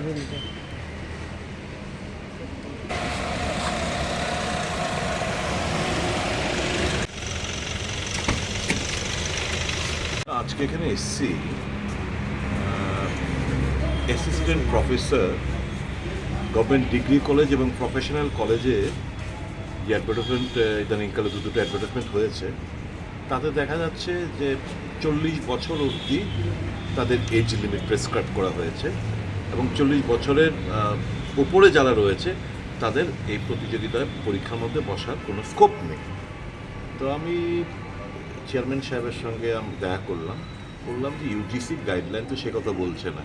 আজকে এখানে এসছি assistant professor government degree college এবং প্রফেশনাল কলেজে যে অ্যাডভার্টাইজমেন্ট ইদানিংকালে দুটো অ্যাডভার্টাইজমেন্ট হয়েছে, তাতে দেখা যাচ্ছে যে 40 বছর অবধি তাদের এজ লিমিট প্রেসক্রাইব করা হয়েছে এবং 40 বছরের উপরে যারা রয়েছে তাদের এই প্রতিযোগিতার পরীক্ষার মধ্যে বসার কোনো স্কোপ নেই। তো আমি চেয়ারম্যান সাহেবের সঙ্গে আমি দেখা বললাম যে ইউজিসির গাইডলাইন তো সে কথা বলছে না।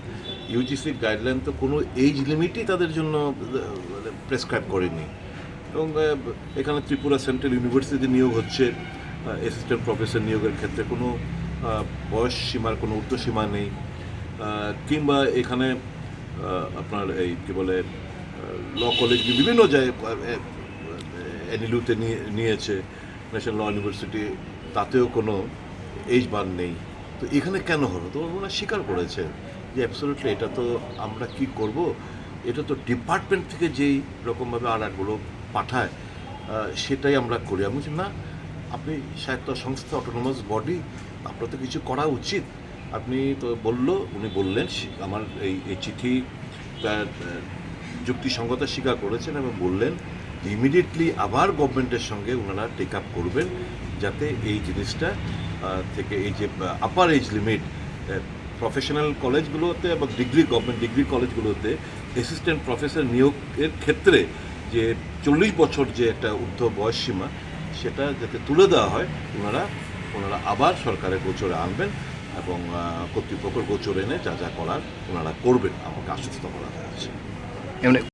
ইউজিসির গাইডলাইন তো কোনো এজ লিমিটই তাদের জন্য প্রেসক্রাইব করেনি। এবং এখানে ত্রিপুরা সেন্ট্রাল ইউনিভার্সিটিতে নিয়োগ হচ্ছে, অ্যাসিস্ট্যান্ট প্রফেসর নিয়োগের ক্ষেত্রে কোনো বয়স সীমার কোনো ঊর্ধ্বসীমা নেই। কিংবা এখানে আপনার এই কী বলে ল কলেজ বিভিন্ন জায়গায় এনইলুতে নিয়েছে, ন্যাশনাল ল ইউনিভার্সিটি, তাতেও কোনো এজ বার নেই। তো এখানে কেন হলো? তো ওনারা স্বীকার করেছে যে অ্যাবসলিউটলি এটা তো আমরা কি করব, এটা তো ডিপার্টমেন্ট থেকে যেই রকমভাবে আর্টগুলো পাঠায় সেটাই আমরা করি। আমি বলছি না, আপনি স্বায়ত্ত সংস্থা, অটোনোমাস বডি, আপনার তো কিছু করা উচিত। আপনি তো উনি বললেন আমার এই চিঠি যুক্তিসঙ্গতা স্বীকার করেছেন এবং বললেন ইমিডিয়েটলি আবার গভর্নমেন্টের সঙ্গে ওনারা টেক আপ করবেন যাতে এই জিনিসটা থেকে এই যে আপার এজ লিমিট প্রফেশনাল কলেজগুলোতে এবং গভর্নমেন্ট ডিগ্রি কলেজগুলোতে অ্যাসিস্ট্যান্ট প্রফেসর নিয়োগের ক্ষেত্রে যে 40 বছর যে একটা ঊর্ধ্ব বয়স সীমা, সেটা যাতে তুলে দেওয়া হয়, ওনারা আবার সরকারের গোচরে আনবেন এবং কর্তৃপক্ষের গোচরে এনে যা যা করার ওনারা করবেন, আমাকে আশ্বস্ত করা হয়েছে।